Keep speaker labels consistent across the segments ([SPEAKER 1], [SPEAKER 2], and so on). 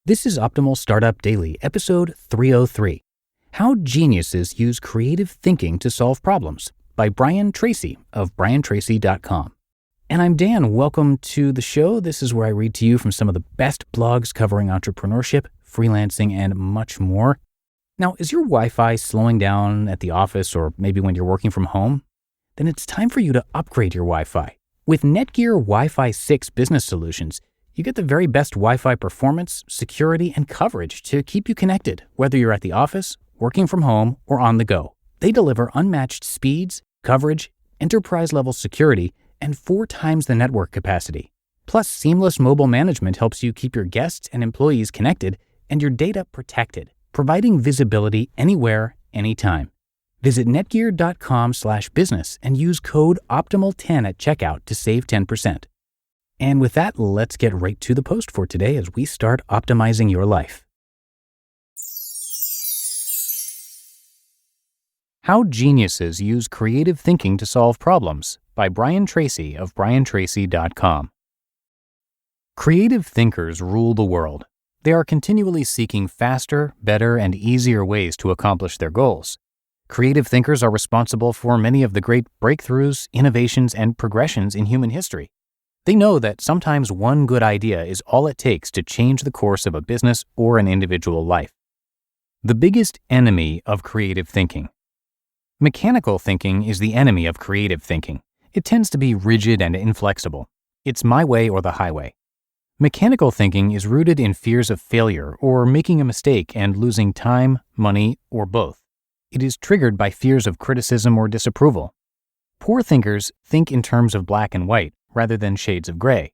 [SPEAKER 1] This is Optimal Startup Daily, episode 303. How Geniuses Use Creative Thinking to Solve Problems by BrianTracy of BrianTracy.com. And I'm Dan. Welcome to the show. This is where I read to you from some of the best blogs covering entrepreneurship, freelancing, and much more. Now, is your Wi-Fi slowing down at the office or maybe when you're working from home? Then it's time for you to upgrade your Wi-Fi. With Netgear Wi-Fi 6 business solutions, you get the very best Wi-Fi performance, security, and coverage to keep you connected, whether you're at the office, working from home, or on the go. They deliver unmatched speeds, coverage, enterprise-level security, and 4 times the network capacity. Plus, seamless mobile management helps you keep your guests and employees connected and your data protected, providing visibility anywhere, anytime. Visit netgear.com/business and use code OPTIMAL10 at checkout to save 10%. And with that, let's get right to the post for today as we start optimizing your life. How Geniuses Use Creative Thinking to Solve Problems by BrianTracy of BrianTracy.com. Creative thinkers rule the world. They are continually seeking faster, better, and easier ways to accomplish their goals. Creative thinkers are responsible for many of the great breakthroughs, innovations, and progressions in human history. They know that sometimes one good idea is all it takes to change the course of a business or an individual life. The biggest enemy of creative thinking. Mechanical thinking is the enemy of creative thinking. It tends to be rigid and inflexible. It's my way or the highway. Mechanical thinking is rooted in fears of failure or making a mistake and losing time, money, or both. It is triggered by fears of criticism or disapproval. Poor thinkers think in terms of black and white rather than shades of gray.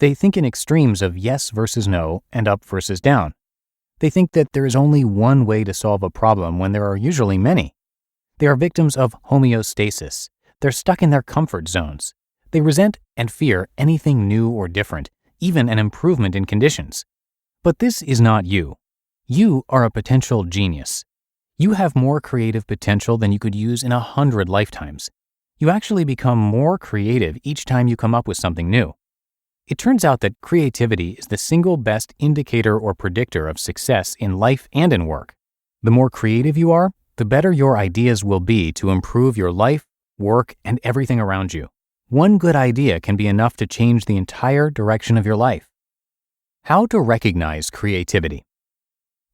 [SPEAKER 1] They think in extremes of yes versus no and up versus down. They think that there is only one way to solve a problem when there are usually many. They are victims of homeostasis. They're stuck in their comfort zones. They resent and fear anything new or different, even an improvement in conditions. But this is not you. You are a potential genius. You have more creative potential than you could use in 100 lifetimes. You actually become more creative each time you come up with something new. It turns out that creativity is the single best indicator or predictor of success in life and in work. The more creative you are, the better your ideas will be to improve your life, work, and everything around you. One good idea can be enough to change the entire direction of your life. How to recognize creativity.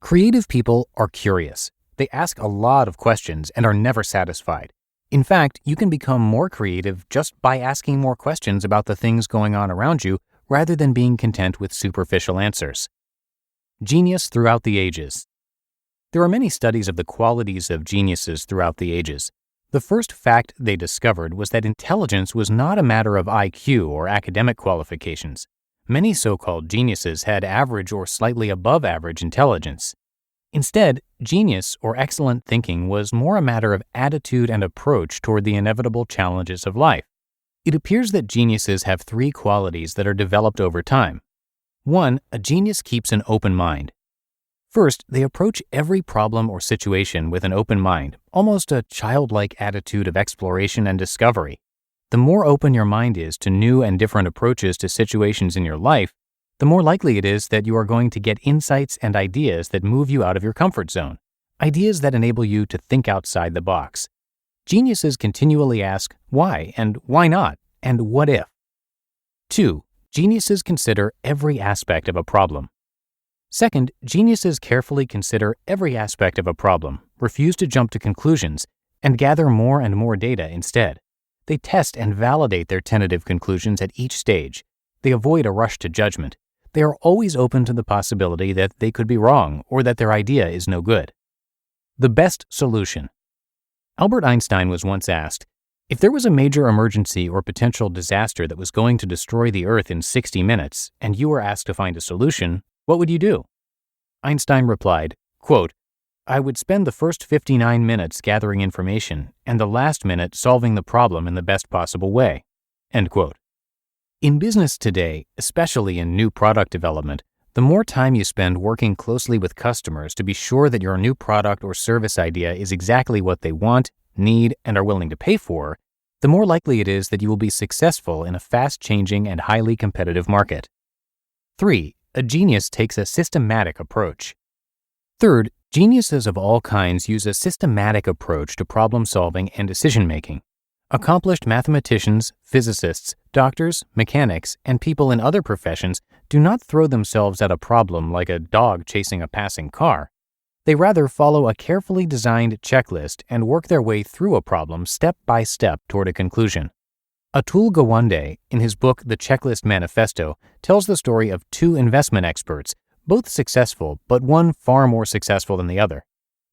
[SPEAKER 1] Creative people are curious. They ask a lot of questions and are never satisfied. In fact, you can become more creative just by asking more questions about the things going on around you rather than being content with superficial answers. Genius throughout the ages. There are many studies of the qualities of geniuses throughout the ages. The first fact they discovered was that intelligence was not a matter of IQ or academic qualifications. Many so-called geniuses had average or slightly above average intelligence. Instead, genius or excellent thinking was more a matter of attitude and approach toward the inevitable challenges of life. It appears that geniuses have 3 qualities that are developed over time. 1, a genius keeps an open mind. First, they approach every problem or situation with an open mind, almost a childlike attitude of exploration and discovery. The more open your mind is to new and different approaches to situations in your life, the more likely it is that you are going to get insights and ideas that move you out of your comfort zone, ideas that enable you to think outside the box. Geniuses continually ask why and why not and what if. 2, geniuses consider every aspect of a problem. Second, geniuses carefully consider every aspect of a problem, refuse to jump to conclusions, and gather more and more data instead. They test and validate their tentative conclusions at each stage. They avoid a rush to judgment. They are always open to the possibility that they could be wrong or that their idea is no good. The best solution. Albert Einstein was once asked, if there was a major emergency or potential disaster that was going to destroy the Earth in 60 minutes and you were asked to find a solution, what would you do? Einstein replied, quote, I would spend the first 59 minutes gathering information and the last minute solving the problem in the best possible way. End quote. In business today, especially in new product development, the more time you spend working closely with customers to be sure that your new product or service idea is exactly what they want, need, and are willing to pay for, the more likely it is that you will be successful in a fast-changing and highly competitive market. 3. a genius takes a systematic approach. Third, geniuses of all kinds use a systematic approach to problem solving and decision making. Accomplished mathematicians, physicists, doctors, mechanics, and people in other professions do not throw themselves at a problem like a dog chasing a passing car. They rather follow a carefully designed checklist and work their way through a problem step by step toward a conclusion. Atul Gawande, in his book The Checklist Manifesto, tells the story of two investment experts, both successful, but one far more successful than the other.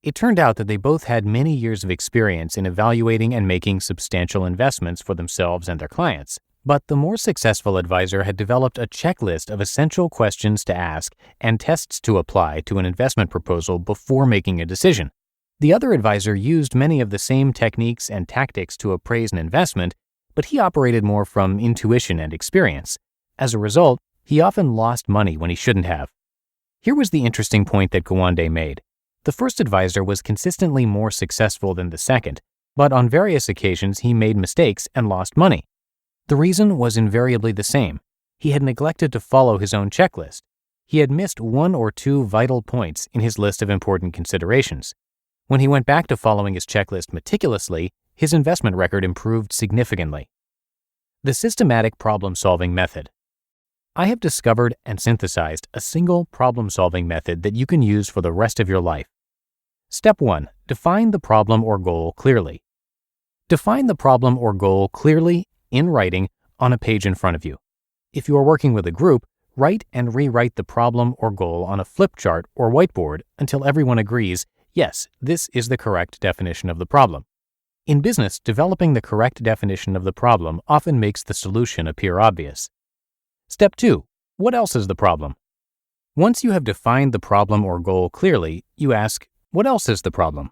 [SPEAKER 1] It turned out that they both had many years of experience in evaluating and making substantial investments for themselves and their clients. But the more successful advisor had developed a checklist of essential questions to ask and tests to apply to an investment proposal before making a decision. The other advisor used many of the same techniques and tactics to appraise an investment, but he operated more from intuition and experience. As a result, he often lost money when he shouldn't have. Here was the interesting point that Gawande made. The first advisor was consistently more successful than the second, but on various occasions he made mistakes and lost money. The reason was invariably the same. He had neglected to follow his own checklist. He had missed one or two vital points in his list of important considerations. When he went back to following his checklist meticulously, his investment record improved significantly. The systematic problem-solving method. I have discovered and synthesized a single problem-solving method that you can use for the rest of your life. Step 1. Define the problem or goal clearly. Define the problem or goal clearly, in writing, on a page in front of you. If you are working with a group, write and rewrite the problem or goal on a flip chart or whiteboard until everyone agrees, yes, this is the correct definition of the problem. In business, developing the correct definition of the problem often makes the solution appear obvious. Step 2. What else is the problem? Once you have defined the problem or goal clearly, you ask, what else is the problem?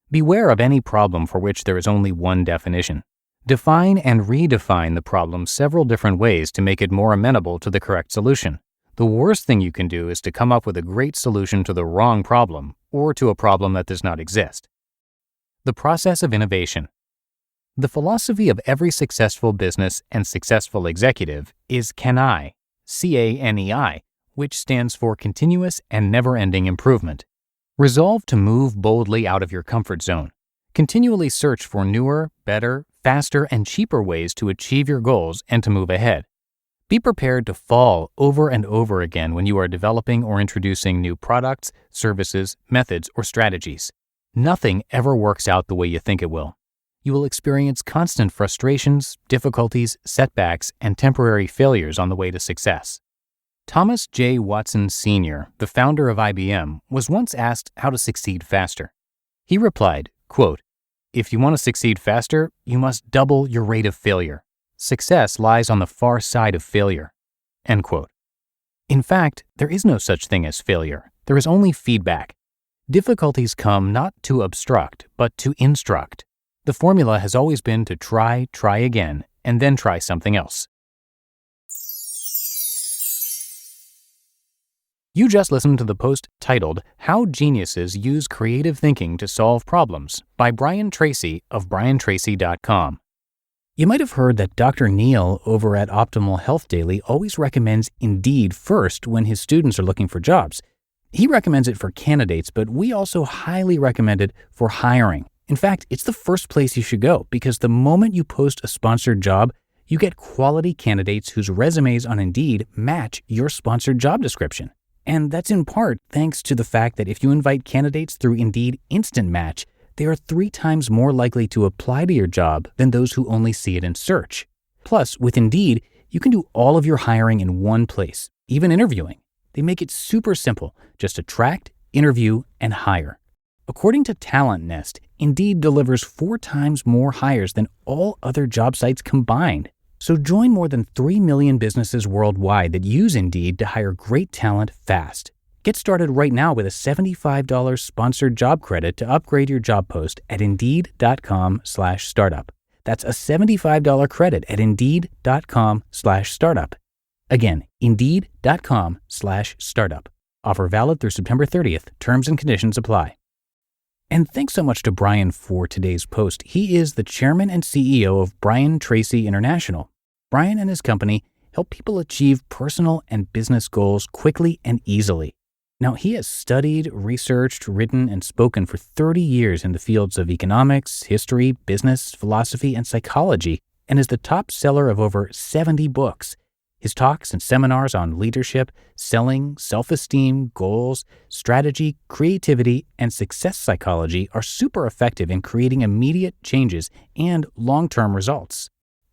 [SPEAKER 1] Beware of any problem for which there is only one definition. Define and redefine the problem several different ways to make it more amenable to the correct solution. The worst thing you can do is to come up with a great solution to the wrong problem or to a problem that does not exist. The process of innovation. The philosophy of every successful business and successful executive is CANI, C-A-N-E-I, which stands for continuous and never-ending improvement. Resolve to move boldly out of your comfort zone. Continually search for newer, better, faster, and cheaper ways to achieve your goals and to move ahead. Be prepared to fall over and over again when you are developing or introducing new products, services, methods, or strategies. Nothing ever works out the way you think it will. You will experience constant frustrations, difficulties, setbacks, and temporary failures on the way to success. Thomas J. Watson Sr., the founder of IBM, was once asked how to succeed faster. He replied, quote, "If you want to succeed faster, you must double your rate of failure. Success lies on the far side of failure." End quote. In fact, there is no such thing as failure. There is only feedback. Difficulties come not to obstruct, but to instruct. The formula has always been to try again, and then try something else. You just listened to the post titled, How Geniuses Use Creative Thinking to Solve Problems by BrianTracy of BrianTracy.com. You might have heard that Dr. Neal over at Optimal Health Daily always recommends Indeed first when his students are looking for jobs. He recommends it for candidates, but we also highly recommend it for hiring. In fact, it's the first place you should go because the moment you post a sponsored job, you get quality candidates whose resumes on Indeed match your sponsored job description. And that's in part thanks to the fact that if you invite candidates through Indeed Instant Match, they are 3 times more likely to apply to your job than those who only see it in search. Plus, with Indeed, you can do all of your hiring in one place, even interviewing. They make it super simple. Just attract, interview, and hire. According to Talent Nest, Indeed delivers 4 times more hires than all other job sites combined. So join more than 3 million businesses worldwide that use Indeed to hire great talent fast. Get started right now with a $75 sponsored job credit to upgrade your job post at Indeed.com/startup. That's a $75 credit at Indeed.com/startup. Again, Indeed.com/startup. Offer valid through September 30th. Terms and conditions apply. And thanks so much to Brian for today's post. He is the chairman and CEO of BrianTracy International. Brian and his company help people achieve personal and business goals quickly and easily. Now, he has studied, researched, written, and spoken for 30 years in the fields of economics, history, business, philosophy, and psychology, and is the top seller of over 70 books. His talks and seminars on leadership, selling, self-esteem, goals, strategy, creativity, and success psychology are super effective in creating immediate changes and long-term results.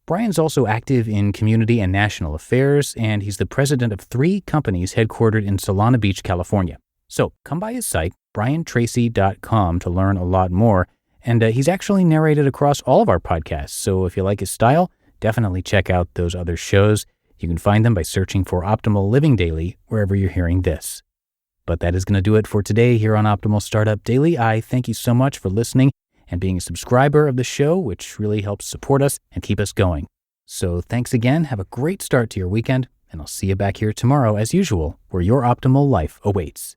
[SPEAKER 1] Brian's also active in community and national affairs, and he's the president of 3 companies headquartered in Solana Beach, California. So come by his site, BrianTracy.com, to learn a lot more. And he's actually narrated across all of our podcasts, so if you like his style, definitely check out those other shows. You can find them by searching for Optimal Living Daily wherever you're hearing this. But that is going to do it for today here on Optimal Startup Daily. I thank you so much for listening and being a subscriber of the show, which really helps support us and keep us going. So thanks again, have a great start to your weekend, and I'll see you back here tomorrow as usual, where your optimal life awaits.